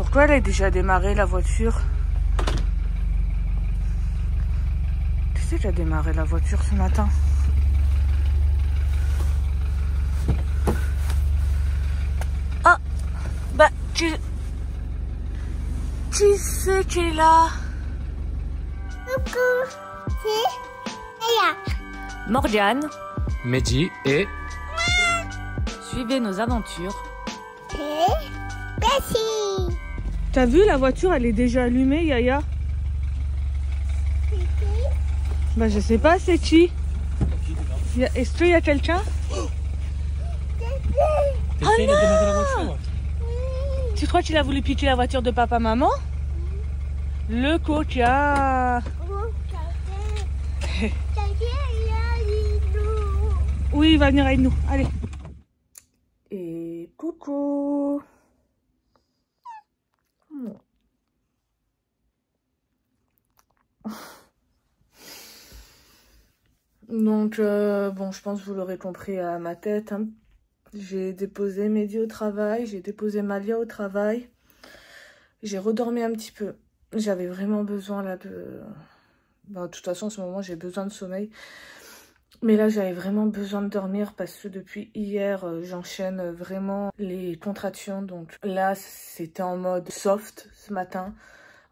Pourquoi elle a déjà démarré la voiture? Tu sais qu'elle a démarré la voiture ce matin? Ah, bah tu sais qui est là? Coucou, c'est Aya. Morgane, Mehdi et... suivez nos aventures. Et Bessie. T'as vu, la voiture, elle est déjà allumée, Yaya? Bah je sais pas, c'est qui? Est-ce qu'il y a quelqu'un? T'es fait de démarrer la voiture? Tu crois qu'il a voulu piquer la voiture de papa-maman? Le coquin. Oui, il va venir avec nous. Allez. Et coucou. Donc, bon, je pense que vous l'aurez compris à ma tête. Hein. J'ai déposé Mehdi au travail, j'ai déposé Malia au travail. J'ai redormi un petit peu. J'avais vraiment besoin là de... Bon, de toute façon, en ce moment, j'ai besoin de sommeil. Mais là, j'avais vraiment besoin de dormir parce que depuis hier, j'enchaîne vraiment les contractions. Donc là, c'était en mode soft ce matin.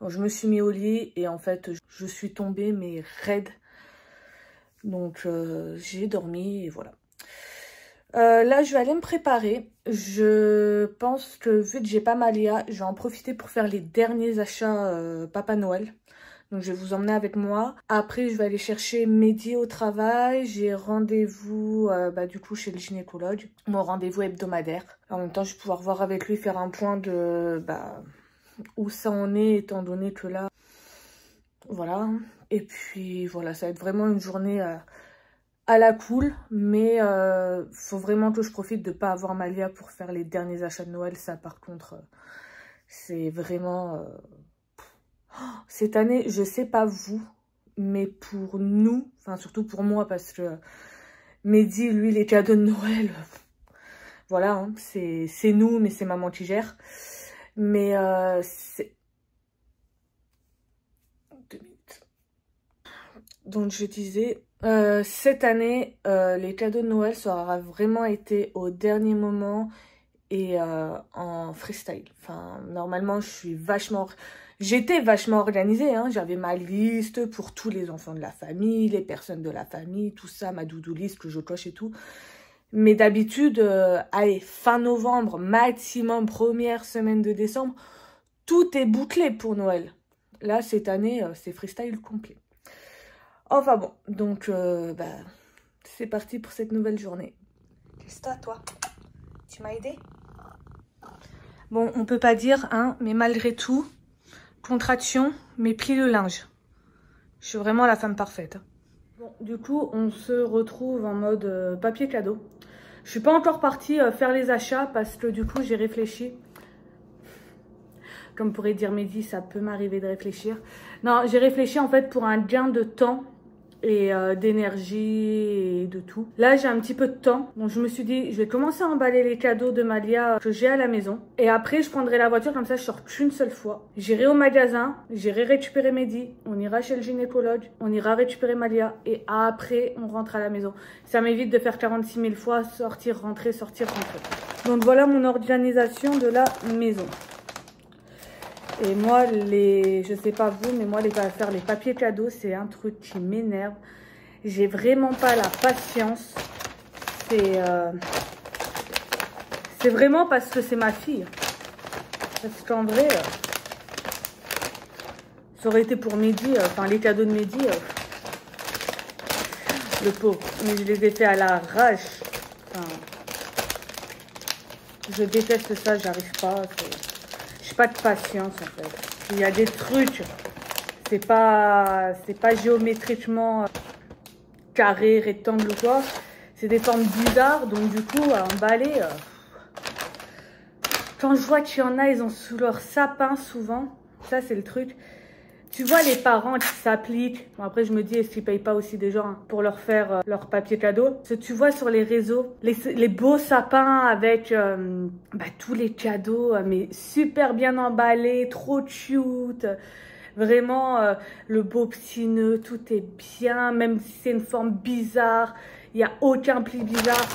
Donc, je me suis mis au lit et en fait, je suis tombée mais raide. Donc j'ai dormi et voilà. Là, je vais aller me préparer. Je pense que vu que j'ai pas Malia, je vais en profiter pour faire les derniers achats Papa Noël. Donc je vais vous emmener avec moi. Après, je vais aller chercher Mehdi au travail. J'ai rendez-vous du coup chez le gynécologue. Mon rendez-vous hebdomadaire. En même temps, je vais pouvoir voir avec lui, faire un point de où ça en est, étant donné que là, voilà. Et puis voilà, ça va être vraiment une journée à la cool. Mais faut vraiment que je profite de pas avoir Malia pour faire les derniers achats de Noël. Ça, par contre, c'est vraiment... Cette année, je sais pas vous, mais pour nous, enfin surtout pour moi, parce que Mehdi, lui, les cadeaux de Noël, voilà, hein, c'est nous, mais c'est maman qui gère. Mais c'est... 2 minutes. Donc je disais, cette année, les cadeaux de Noël, ça aura vraiment été au dernier moment et en freestyle. Enfin, normalement, j'étais vachement organisée, hein. J'avais ma liste pour tous les enfants de la famille, les personnes de la famille, tout ça, ma doudou liste que je coche et tout. Mais d'habitude, allez, fin novembre, maximum première semaine de décembre, tout est bouclé pour Noël. Là, cette année, c'est freestyle complet. Enfin bon, donc, c'est parti pour cette nouvelle journée. Qu'est-ce que t'as, toi? Tu m'as aidé? Bon, on peut pas dire, hein, mais malgré tout... Contraction, mais plie le linge. Je suis vraiment la femme parfaite. Bon, du coup, on se retrouve en mode papier cadeau. Je suis pas encore partie faire les achats parce que du coup, j'ai réfléchi. Comme pourrait dire Mehdi, ça peut m'arriver de réfléchir. Non, j'ai réfléchi en fait pour un gain de temps et d'énergie et de tout. Là, j'ai un petit peu de temps. Donc, je me suis dit, je vais commencer à emballer les cadeaux de Malia que j'ai à la maison. Et après, je prendrai la voiture, comme ça, je sors qu'une seule fois. J'irai au magasin, j'irai récupérer Mehdi. On ira chez le gynécologue, on ira récupérer Malia. Et après, on rentre à la maison. Ça m'évite de faire 46 000 fois sortir, rentrer, sortir, rentrer. Donc, voilà mon organisation de la maison. Et moi, je sais pas vous, mais moi, faire les papiers cadeaux, c'est un truc qui m'énerve. J'ai vraiment pas la patience. C'est vraiment parce que c'est ma fille. Parce qu'en vrai, ça aurait été pour Mehdi, enfin les cadeaux de Mehdi, le pauvre. Mais je les ai fait à l'arrache. Enfin, je déteste ça, j'arrive pas. J'ai pas de patience en fait. Il y a des trucs, c'est pas géométriquement carré, rectangle ou quoi. C'est des formes bizarres, donc du coup à emballer. Quand je vois qu'il y en a, ils ont sous leur sapin souvent. Ça c'est le truc. Tu vois les parents qui s'appliquent, bon après je me dis est-ce qu'ils payent pas aussi des gens pour leur faire leur papier cadeau. Ce que tu vois sur les réseaux, les beaux sapins avec tous les cadeaux, mais super bien emballés, trop cute. Vraiment le beau petit nœud, tout est bien, même si c'est une forme bizarre, il n'y a aucun pli bizarre.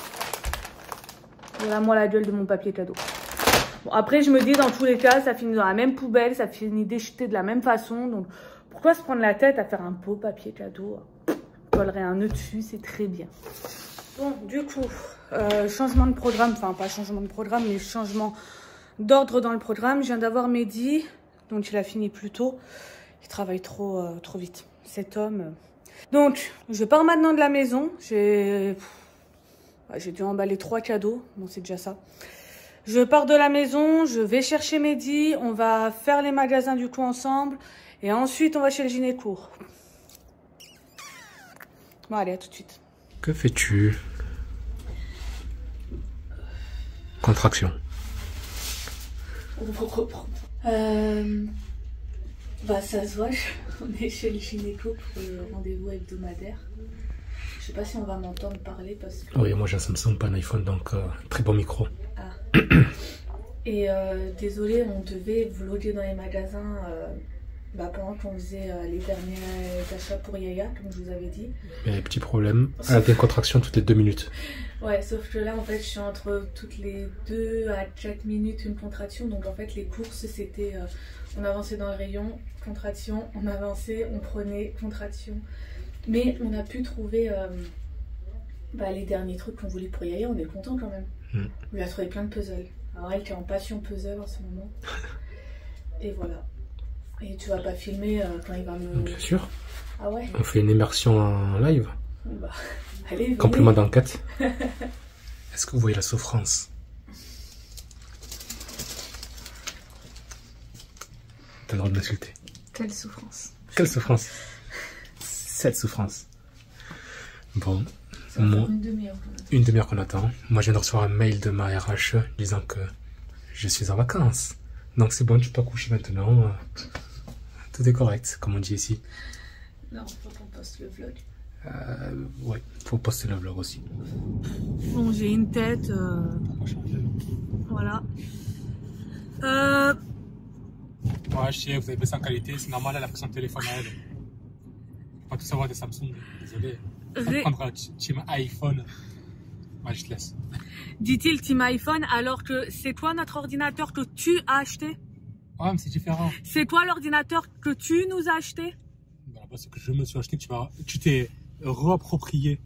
Voilà moi la gueule de mon papier cadeau. Bon, après, je me dis, dans tous les cas, ça finit dans la même poubelle, ça finit déjeté de la même façon. Donc, pourquoi se prendre la tête à faire un beau papier cadeau? On collerait un nœud dessus, c'est très bien. Bon, du coup, changement de programme, enfin, pas changement de programme, mais changement d'ordre dans le programme. Je viens d'avoir Mehdi, donc il a fini plus tôt. Il travaille trop vite, cet homme. Donc, je pars maintenant de la maison. J'ai dû emballer 3 cadeaux, bon, c'est déjà ça. Je pars de la maison, je vais chercher Mehdi, on va faire les magasins du coup ensemble et ensuite on va chez le gynéco. Bon allez, à tout de suite. Que fais-tu? Contraction. On va reprendre. Ça se voit, on est chez le gynéco pour le rendez-vous hebdomadaire. Je sais pas si on va m'entendre parler parce que... Oui, moi j'ai un Samsung, pas un iPhone, donc très bon micro. Ah. Et désolé, on devait vlogger dans les magasins pendant qu'on faisait les derniers achats pour Yaya, comme je vous avais dit. Mais petit problème, elle a des contractions toutes les 2 minutes. Ouais, sauf que là en fait je suis entre toutes les 2 à 4 minutes une contraction. Donc en fait les courses c'était, on avançait dans le rayon, contraction, on avançait, on prenait, contraction. Mais on a pu trouver les derniers trucs qu'on voulait pour Yaya, on est content quand même. On lui a trouvé plein de puzzles. Alors elle qui est en passion puzzle en ce moment. Et voilà. Et tu vas pas filmer quand il va me... Bien sûr. Ah ouais? On fait une immersion en live. Bah, allez, venez. Complément d'enquête. Est-ce que vous voyez la souffrance? T'as le droit de m'insulter. Quelle souffrance. Quelle souffrance? Cette souffrance. Bon, moi, une demi-heure qu'on attend. Moi, je viens de recevoir un mail de ma RH disant que je suis en vacances. Donc c'est bon, tu peux coucher maintenant. Tout est correct, comme on dit ici. Non, faut qu'on poste le vlog. Ouais, faut poster le vlog aussi. Bon, j'ai une tête. Voilà. Ouais, je sais, vous avez baissé en qualité, c'est normal, elle a pris son téléphone à elle. Pas tout savoir des Samsung, désolé. Faut prendre un team iPhone. Ouais, je te laisse. Dit-il team iPhone alors que c'est toi notre ordinateur que tu as acheté? Ouais, mais c'est différent. C'est toi l'ordinateur que tu nous as acheté? Bah, c'est que je me suis acheté, tu t'es réapproprié.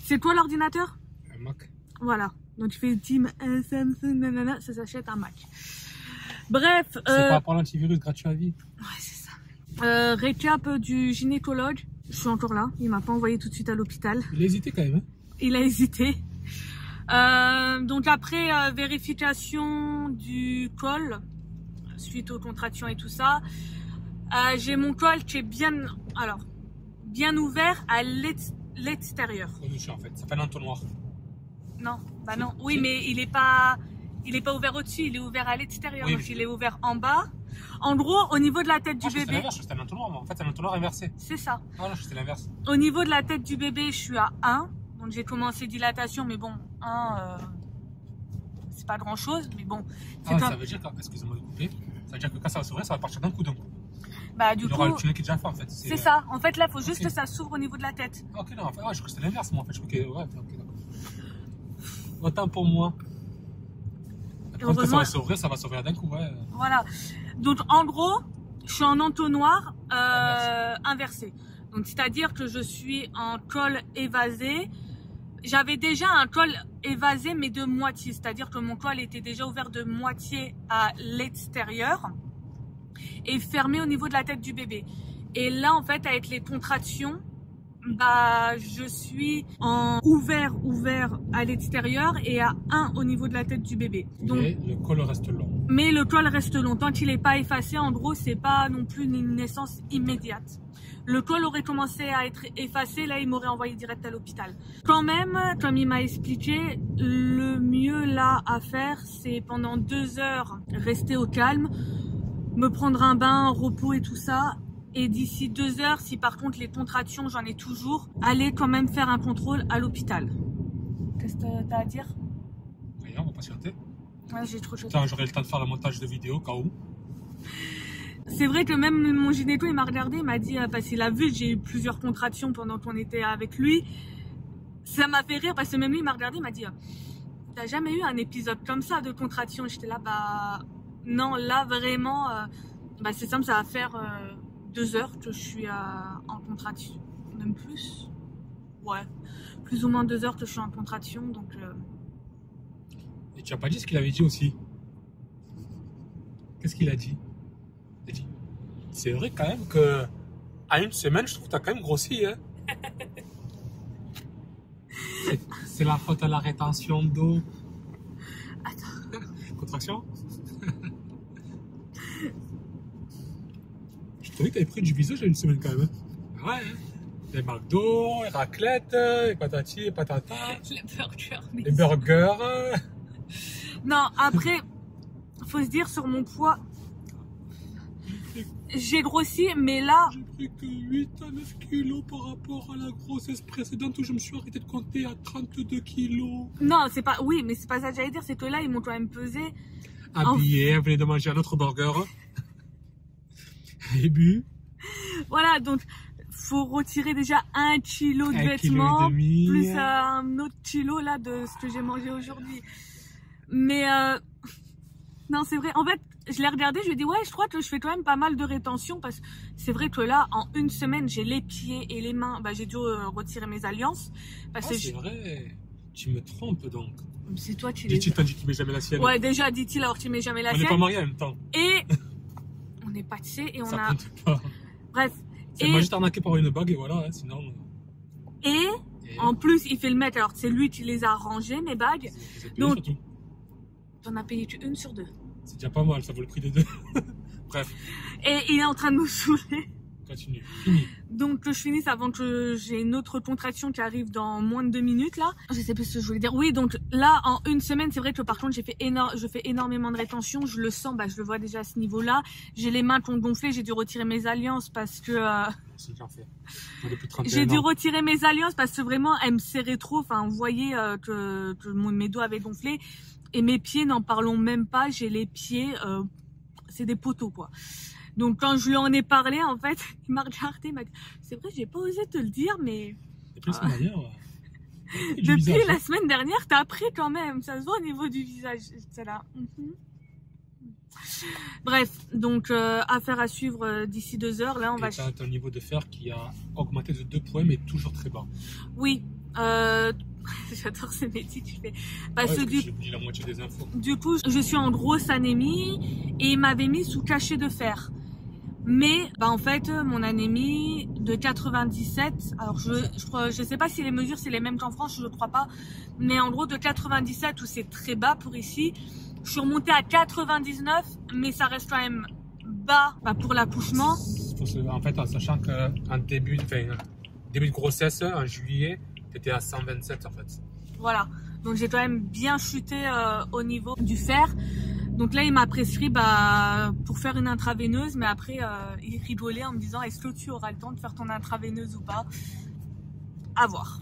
C'est toi l'ordinateur? Un Mac. Voilà. Donc tu fais team Samsung, nanana, ça s'achète un Mac. Bref. C'est par rapport à l'antivirus gratuit à vie. Ouais, c'est ça. Récap du gynécologue. Je suis encore là. Il m'a pas envoyé tout de suite à l'hôpital. Il a hésité quand même. Hein. Il a hésité. Donc après vérification du col, suite aux contractions et tout ça, j'ai mon col qui est bien ouvert à l'extérieur. Au dessus en fait, ça fait un entonnoir. Non, bah non. Oui, mais il est pas ouvert au-dessus, il est ouvert à l'extérieur. Oui, donc il est ouvert en bas. En gros, au niveau de la tête du bébé. Je suis à l'entonnoir, moi. En fait, c'est un entonnoir inversé. C'est ça. Ah non, c'est l'inverse. Au niveau de la tête du bébé, je suis à 1. Donc j'ai commencé dilatation, mais bon, 1, c'est pas grand chose, mais bon. Ça veut dire que, excusez-moi de couper, ça veut dire que quand ça va s'ouvrir, ça va partir d'un coup donc. Bah du coup. Il y aura le tunnel qui est déjà fait en fait. C'est ça. En fait, là, il faut juste que ça s'ouvre au niveau de la tête. Ok, non, en fait, je crois que c'était l'inverse, moi en fait. Je crois que. Ouais, ok, d'accord. Autant pour moi. Quand ça va s'ouvrir, ça va s'ouvrir d'un coup, ouais. Voilà. Donc en gros, je suis en entonnoir inversé. Donc c'est-à-dire que je suis en col évasé. J'avais déjà un col évasé mais de moitié. C'est-à-dire que mon col était déjà ouvert de moitié à l'extérieur et fermé au niveau de la tête du bébé. Et là en fait avec les contractions, je suis en ouvert à l'extérieur et à 1 au niveau de la tête du bébé. Donc, mais le col reste long. Mais le col reste long. Tant qu'il n'est pas effacé, en gros, c'est pas non plus une naissance immédiate. Le col aurait commencé à être effacé, là, il m'aurait envoyé direct à l'hôpital. Quand même, comme il m'a expliqué, le mieux là à faire, c'est pendant 2 heures rester au calme. me prendre un bain, repos et tout ça. Et d'ici 2 heures, si par contre les contractions, j'en ai toujours, aller quand même faire un contrôle à l'hôpital. Qu'est-ce que t'as à dire? Rien, on va patienter. Ouais, j'ai trop chaud. J'aurai le temps de faire le montage de vidéo, au cas où. C'est vrai que même mon gynéco, il m'a regardé, il m'a dit, parce qu'il a vu que j'ai eu plusieurs contractions pendant qu'on était avec lui. Ça m'a fait rire parce que même lui, il m'a regardé, il m'a dit, t'as jamais eu un épisode comme ça de contraction? J'étais là, bah non, là vraiment, bah c'est simple, ça va faire 2 heures que je suis en contraction, même plus. Ouais, plus ou moins 2 heures que je suis en contraction, donc... Et tu n'as pas dit ce qu'il avait dit aussi? Qu'est-ce qu'il a dit? Il a dit, c'est vrai quand même que à une semaine, je trouve que tu as quand même grossi. Hein. C'est la faute à la rétention d'eau. Attends. Contraction? Je trouvais que tu avais pris du visage à une semaine quand même. Hein. Ouais. Hein. Les McDo, les raclettes, les patati, les patata. Les burgers. Les burgers. Non, après, faut se dire sur mon poids, j'ai grossi, mais là... J'ai pris que 8 à 9 kilos par rapport à la grossesse précédente où je me suis arrêté de compter à 32 kilos. Non, c'est pas... Oui, mais c'est pas ça que j'allais dire, c'est que là, ils m'ont quand même pesé. Habillé, venez de manger un autre burger. Et bu. Voilà, donc, faut retirer déjà 1 kilo de vêtements, plus un autre kilo, là, de ce que j'ai mangé aujourd'hui. Mais, non, c'est vrai. En fait, je l'ai regardé, je lui ai dit, ouais, je crois que je fais quand même pas mal de rétention parce que c'est vrai que là, en une semaine, j'ai les pieds et les mains, bah, j'ai dû retirer mes alliances. Parce que c'est vrai, tu me trompes donc. C'est toi qui les... Dit-il t'a dit qu'il met jamais la sienne. Ouais, déjà, dit-il alors qu'il met jamais la sienne. On n'est pas mariés en même temps. Et on est pâtissé et on ça a... compte pas. Bref. C'est moi juste arnaqué par une bague et voilà, hein, sinon... Et en plus, il fait le mec, alors c'est lui qui les a rangés, mes bagues. Donc, t'en as payé une sur 2. C'est déjà pas mal, ça vaut le prix des 2. Bref. Et il est en train de me saouler. Continue, fini. Donc que je finisse avant que j'ai une autre contraction qui arrive dans moins de 2 minutes là. Je sais plus ce que je voulais dire. Oui, donc là en une semaine, c'est vrai que par contre je fais énormément de rétention. Je le sens, bah, je le vois déjà à ce niveau-là. J'ai les mains qui ont gonflé, j'ai dû retirer mes alliances parce que... C'est bien fait. J'ai dû retirer mes alliances parce que vraiment elles me serraient trop. Enfin, vous voyez que mes dos avaient gonflé. Et mes pieds, n'en parlons même pas. J'ai les pieds, c'est des poteaux quoi. Donc quand je lui en ai parlé, en fait, il m'a regardé, il m'a dit, c'est vrai, j'ai pas osé te le dire, mais... Depuis la semaine dernière, t'as appris quand même, ça se voit au niveau du visage, c'est là. Bref, donc affaire à suivre d'ici 2 heures, là on va... T'as un niveau de fer qui a augmenté de 2 points, mais toujours très bas. Oui, j'adore ce métier que tu fais. Parce que j'ai dit la moitié des infos. Du coup, je suis en grosse anémie et il m'avait mis sous cachet de fer. Mais bah en fait, mon anémie de 97, alors je sais pas si les mesures c'est les mêmes qu'en France, je ne crois pas, mais en gros de 97 où c'est très bas pour ici, je suis remontée à 99, mais ça reste quand même bas bah, pour l'accouchement. En fait, en sachant qu'en début de grossesse, en juillet, tu étais à 127 en fait. Voilà, donc j'ai quand même bien chuté au niveau du fer. Donc là, il m'a prescrit bah, pour faire une intraveineuse, mais après, il rigolait en me disant, est-ce que tu auras le temps de faire ton intraveineuse ou pas? À voir.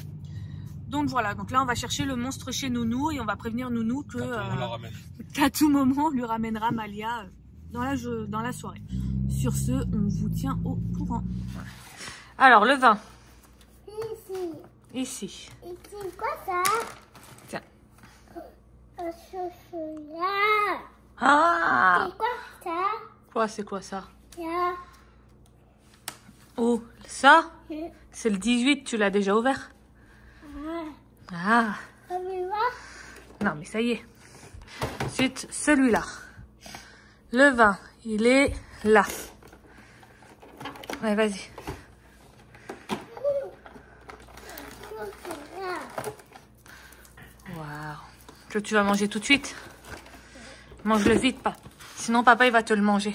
Donc voilà, donc là, on va chercher le monstre chez Nounou et on va prévenir Nounou qu'à tout moment, on lui ramènera Malia dans la soirée. Sur ce, on vous tient au courant. Alors, le vin. Ici. Et c'est quoi ça? Tiens. Un chocolat. Ah! C'est quoi ça? Quoi, c'est quoi ça? Ça. Oh, ça? C'est le 18, tu l'as déjà ouvert? Ah. On va voir. Non, mais ça y est. Ensuite, celui-là. Le vin, il est là. Allez, vas-y. Waouh. Que tu vas manger tout de suite? Mange-le vite, pas. Sinon, papa, il va te le manger.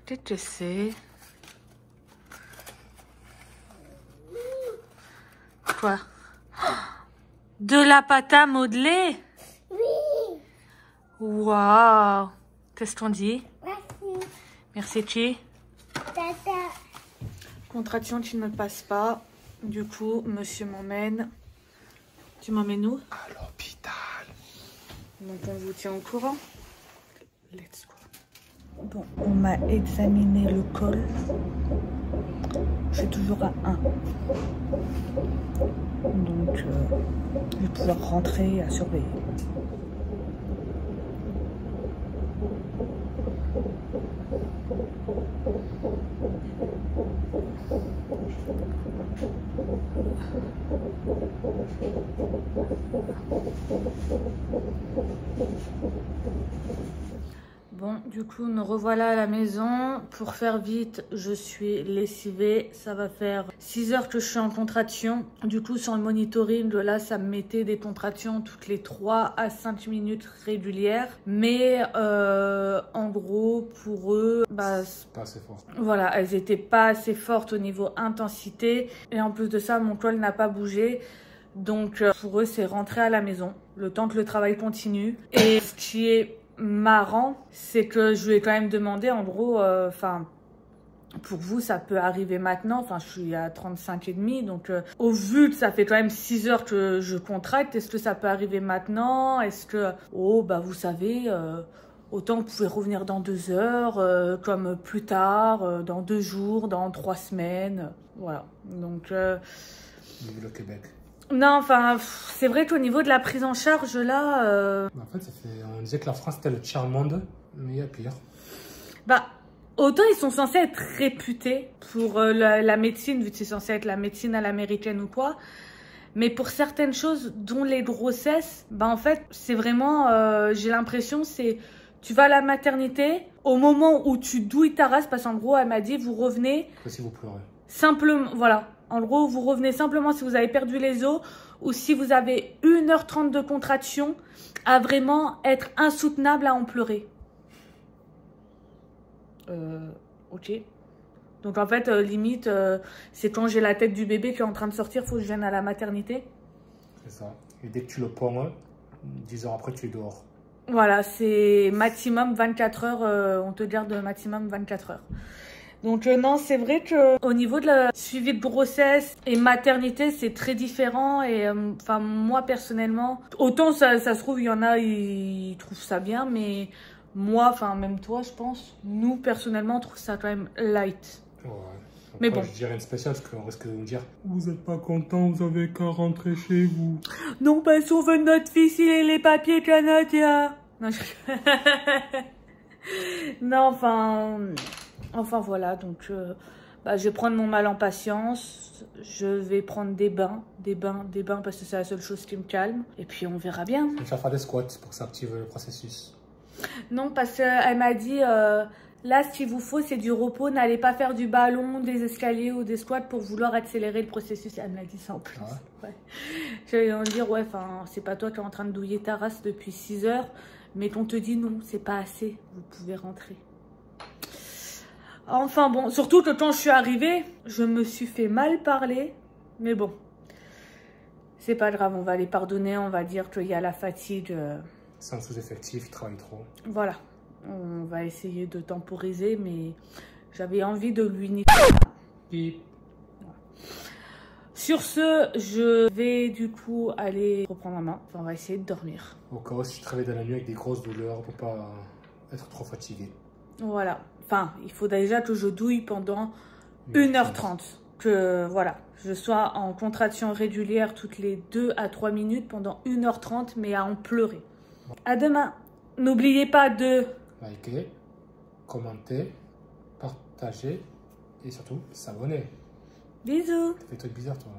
Qu'est-ce que c'est? toi. De la pâte à modeler? Oui. Waouh. Qu'est-ce qu'on dit? Merci. Merci, Chi. Tata. Contraction qui ne passe pas. Du coup, monsieur m'emmène. Tu m'emmènes où? À l'hôpital. Donc, on vous tient au courant. Let's go. Bon, on m'a examiné le col. Je suis toujours à 1. Donc, je vais pouvoir rentrer à surveiller. Bon, du coup, nous revoilà à la maison. Pour faire vite, je suis lessivée. Ça va faire 6 heures que je suis en contraction. Du coup, sur le monitoring, là, ça me mettait des contractions toutes les 3 à 5 minutes régulières. Mais en gros, pour eux, bah, Pas assez fort. voilà, elles n'étaient pas assez fortes au niveau intensité. Et en plus de ça, mon col n'a pas bougé. Donc, pour eux, c'est rentrer à la maison, le temps que le travail continue. Et ce qui est marrant, c'est que je lui ai quand même demandé, en gros, pour vous, ça peut arriver maintenant. Enfin, je suis à 35,5, donc au vu que ça fait quand même 6 heures que je contracte, est-ce que ça peut arriver maintenant? Est-ce que, oh, bah vous savez, autant vous pouvez revenir dans 2 heures, comme plus tard, dans 2 jours, dans 3 semaines, voilà. Donc, Vive le Québec. non, enfin, c'est vrai qu'au niveau de la prise en charge, là, En fait, on disait que la France était le tiers-monde, mais il y a pire. bah, autant ils sont censés être réputés pour la médecine, vu que c'est censé être la médecine à l'américaine ou quoi. Mais pour certaines choses, dont les grossesses, bah en fait, c'est vraiment, j'ai l'impression, c'est, tu vas à la maternité, au moment où tu douilles ta race, parce qu'en gros, elle m'a dit, vous revenez. Après, si vous pleurez. Simplement, voilà. En gros, vous revenez simplement si vous avez perdu les os ou si vous avez 1h30 de contraction à vraiment être insoutenable à en pleurer. Ok. Donc en fait, limite, c'est quand j'ai la tête du bébé qui est en train de sortir, faut que je vienne à la maternité. C'est ça. Et dès que tu le ponds, 10 heures après, tu es dehors. Voilà, c'est maximum 24 heures, on te garde maximum 24 heures. Donc non, c'est vrai que au niveau de la suivi de grossesse et maternité, c'est très différent. Et enfin moi personnellement, autant ça se trouve, il y en a, ils trouvent ça bien, mais moi, enfin même toi, je pense, nous personnellement, on trouve ça quand même light. Ouais. Mais Après, bon. je dirais une spéciale parce qu'on risque de nous dire vous n'êtes pas content, vous avez qu'à rentrer chez vous. Non, parce qu'on veut notre fils, il est les papiers canadiens. Non, non, enfin voilà, donc bah, je vais prendre mon mal en patience, je vais prendre des bains parce que c'est la seule chose qui me calme, et puis on verra bien. Tu vas faire des squats pour que ça active le processus. Non, parce qu'elle m'a dit, là ce qu'il vous faut c'est du repos, n'allez pas faire du ballon, des escaliers ou des squats pour vouloir accélérer le processus, elle m'a dit ça en plus. Ah ouais. Ouais. J'allais en dire, ouais, enfin c'est pas toi qui es en train de douiller ta race depuis 6 heures, mais qu'on te dit non, c'est pas assez, vous pouvez rentrer. Enfin bon, surtout que quand je suis arrivée, je me suis fait mal parler. Mais bon, c'est pas grave, on va les pardonner, on va dire qu'il y a la fatigue. C'est un sous-effectif, il travaille trop. Voilà, on va essayer de temporiser, mais j'avais envie de lui niquer. Pip. Sur ce, je vais du coup aller reprendre ma main. On va essayer de dormir. Au cas où si tu travailles dans la nuit avec des grosses douleurs pour pas être trop fatigué. Voilà. Enfin, il faut déjà que je douille pendant 1h30. Que voilà, je sois en contraction régulière toutes les 2 à 3 minutes pendant 1h30, mais à en pleurer. À demain. N'oubliez pas de liker, commenter, partager et surtout s'abonner. bisous. Fais des trucs bizarres toi.